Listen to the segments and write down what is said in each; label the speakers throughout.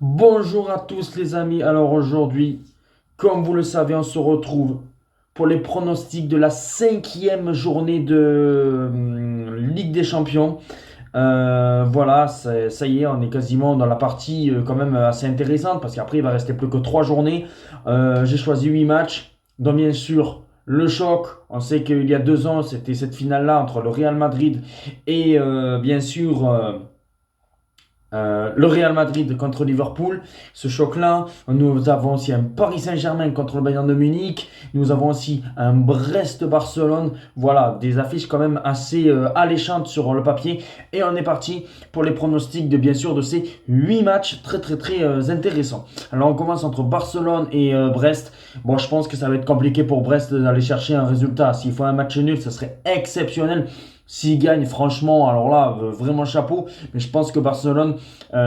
Speaker 1: Bonjour à tous les amis. Alors aujourd'hui, comme vous le savez, on se retrouve pour les pronostics de la cinquième journée de Ligue des Champions. Voilà, ça y est, on est quasiment dans la partie quand même assez intéressante parce qu'après il va rester plus que 3 journées. J'ai choisi 8 matchs, donc bien sûr le choc. On sait qu'il y a 2 ans, c'était cette finale-là entre le Real Madrid et bien sûr le Real Madrid contre Liverpool, ce choc-là. Nous avons aussi un Paris Saint-Germain contre le Bayern de Munich. Nous avons aussi un Brest-Barcelone. Voilà, des affiches quand même assez alléchantes sur le papier. Et on est parti pour les pronostics de bien sûr de ces 8 matchs très très très intéressants. Alors on commence entre Barcelone et Brest. Bon, je pense que ça va être compliqué pour Brest d'aller chercher un résultat. S'il faut un match nul, ça serait exceptionnel. S'il gagne, franchement, alors là, vraiment chapeau. Mais je pense que Barcelone,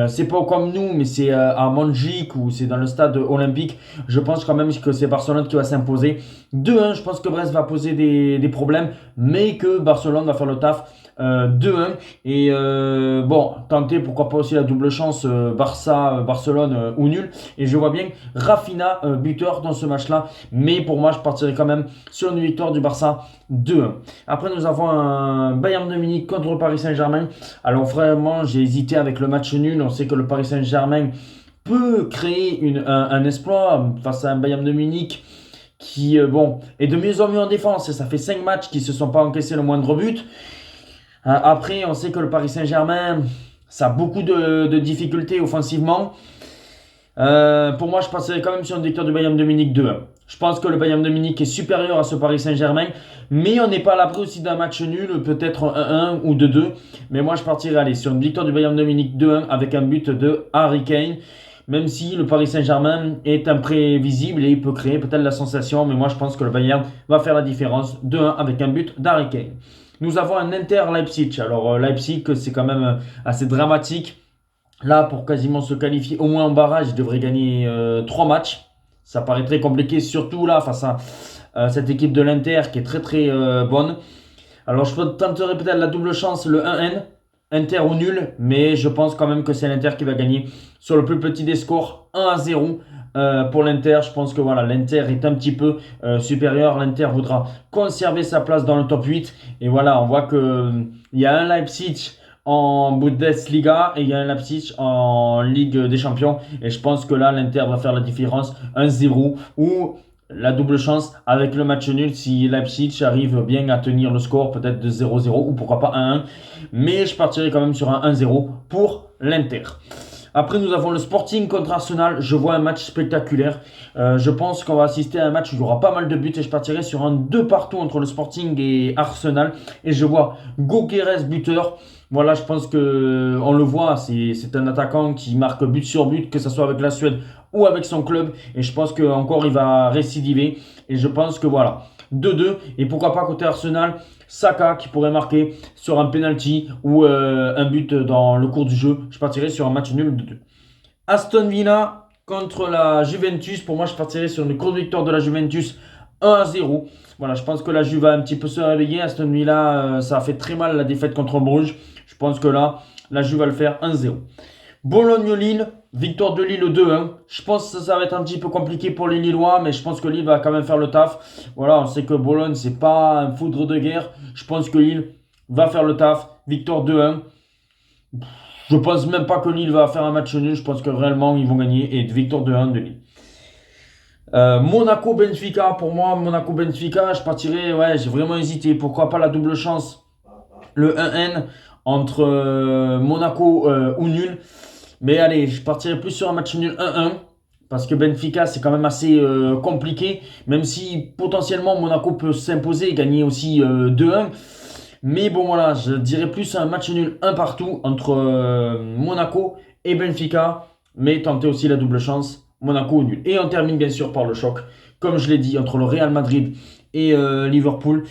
Speaker 1: c'est pas comme nous, mais c'est à Montjuic ou c'est dans le stade olympique. Je pense quand même que c'est Barcelone qui va s'imposer. 2-1, je pense que Brest va poser des problèmes, mais que Barcelone va faire le taf. 2-1. Et bon, tenter pourquoi pas aussi la double chance Barça-Barcelone ou nul. Et je vois bien Rafinha buteur dans ce match-là. Mais pour moi, je partirai quand même sur une victoire du Barça 2-1. Après, nous avons un Bayern de Munich contre le Paris Saint-Germain. Alors vraiment, j'ai hésité avec le match nul. On sait que le Paris Saint-Germain peut créer un exploit face à un Bayern de Munich qui bon, est de mieux en mieux en défense. Ça fait 5 matchs qui ne se sont pas encaissés le moindre but. Après, on sait que le Paris Saint-Germain, ça a beaucoup de difficultés offensivement. Pour moi, je passerai quand même sur une victoire du Bayern de Munich 2-1. Je pense que le Bayern de Munich est supérieur à ce Paris Saint-Germain, mais on n'est pas à l'abri aussi d'un match nul, peut-être 1-1 ou 2-2. Mais moi, je partirai aller sur une victoire du Bayern de Munich 2-1 avec un but de Harry Kane. Même si le Paris Saint-Germain est imprévisible et il peut créer peut-être la sensation, mais moi je pense que le Bayern va faire la différence 2-1 avec un but d'Harry Kane. Nous avons un Inter Leipzig. Alors Leipzig, c'est quand même assez dramatique. Là, pour quasiment se qualifier au moins en barrage, il devrait gagner 3 matchs. Ça paraît très compliqué, surtout là, face à cette équipe de l'Inter qui est très très bonne. Alors, je tenterai peut-être la double chance, le 1N, Inter ou nul, mais je pense quand même que c'est l'Inter qui va gagner sur le plus petit des scores, 1-0 pour l'Inter. Je pense que voilà, l'Inter est un petit peu supérieur. L'Inter voudra conserver sa place dans le top 8. Et voilà, on voit que il y a un Leipzig en Bundesliga et il y a un Leipzig en Ligue des Champions. Et je pense que là, l'Inter va faire la différence, 1-0 ou la double chance avec le match nul si Leipzig arrive bien à tenir le score, peut-être de 0-0 ou pourquoi pas 1-1. Mais je partirai quand même sur un 1-0 pour l'Inter. Après, nous avons le Sporting contre Arsenal. Je vois un match spectaculaire. Je pense qu'on va assister à un match où il y aura pas mal de buts et je partirai sur un 2 partout entre le Sporting et Arsenal. Et je vois Gyökeres buteur. Voilà, je pense que on le voit, c'est un attaquant qui marque but sur but, que ce soit avec la Suède ou avec son club. Et je pense qu'encore il va récidiver. Et je pense que voilà, 2-2. Et pourquoi pas côté Arsenal, Saka qui pourrait marquer sur un penalty ou un but dans le cours du jeu. Je partirai sur un match nul de 2. Aston Villa contre la Juventus. Pour moi, je partirai sur une courte victoire de la Juventus 1-0. Voilà, je pense que la Juve va un petit peu se réveiller. Aston Villa, ça a fait très mal la défaite contre Bruges. Je pense que là, la Juve va le faire 1-0. Bologne-Lille, victoire de Lille 2-1. Je pense que ça va être un petit peu compliqué pour les Lillois, mais je pense que Lille va quand même faire le taf. Voilà, on sait que Bologne, c'est pas un foudre de guerre. Je pense que Lille va faire le taf. Victoire 2-1. Je pense même pas que Lille va faire un match nul. Je pense que réellement, ils vont gagner. Et victoire 2-1 de Lille. Monaco-Benfica, pour moi, Monaco-Benfica, je partirais, ouais, j'ai vraiment hésité. Pourquoi pas la double chance, le 1N entre Monaco ou nul. Mais allez, je partirais plus sur un match nul 1-1. Parce que Benfica, c'est quand même assez compliqué. Même si potentiellement Monaco peut s'imposer et gagner aussi 2-1. Mais bon, voilà, je dirais plus un match nul 1 partout entre Monaco et Benfica. Mais tenter aussi la double chance, Monaco ou nul. Et on termine bien sûr par le choc, comme je l'ai dit, entre le Real Madrid et Liverpool.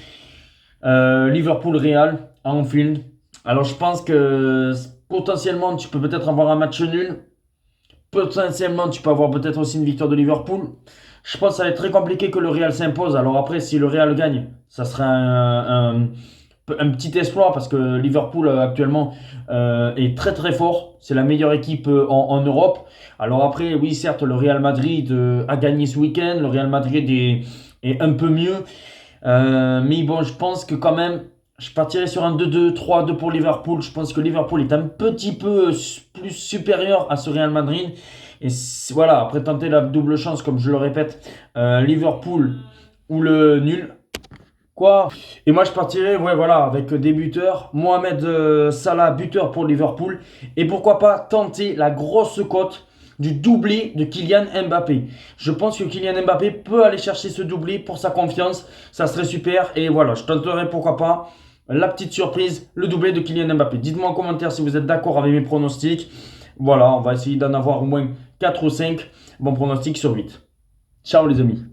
Speaker 1: Liverpool-Real à Anfield. Alors je pense que potentiellement tu peux peut-être avoir un match nul. Potentiellement tu peux avoir peut-être aussi une victoire de Liverpool. Je pense que ça va être très compliqué que le Real s'impose. Alors après, si le Real gagne, ça sera un petit exploit parce que Liverpool actuellement est très très fort. C'est la meilleure équipe en Europe. Alors après, oui, certes, le Real Madrid a gagné ce week-end. Le Real Madrid est un peu mieux. Mais bon, je pense que quand même, je partirais sur un 2-2, 3-2 pour Liverpool. Je pense que Liverpool est un petit peu plus supérieur à ce Real Madrid. Et voilà, après tenter la double chance, comme je le répète, Liverpool ou le nul. Quoi? Et moi, je partirais, ouais, voilà, avec des buteurs. Mohamed Salah, buteur pour Liverpool. Et pourquoi pas tenter la grosse cote du doublé de Kylian Mbappé. Je pense que Kylian Mbappé peut aller chercher ce doublé pour sa confiance. Ça serait super. Et voilà, je tenterai, pourquoi pas, la petite surprise, le doublé de Kylian Mbappé. Dites-moi en commentaire si vous êtes d'accord avec mes pronostics. Voilà, on va essayer d'en avoir au moins 4 ou 5 bons pronostics sur 8. Ciao les amis.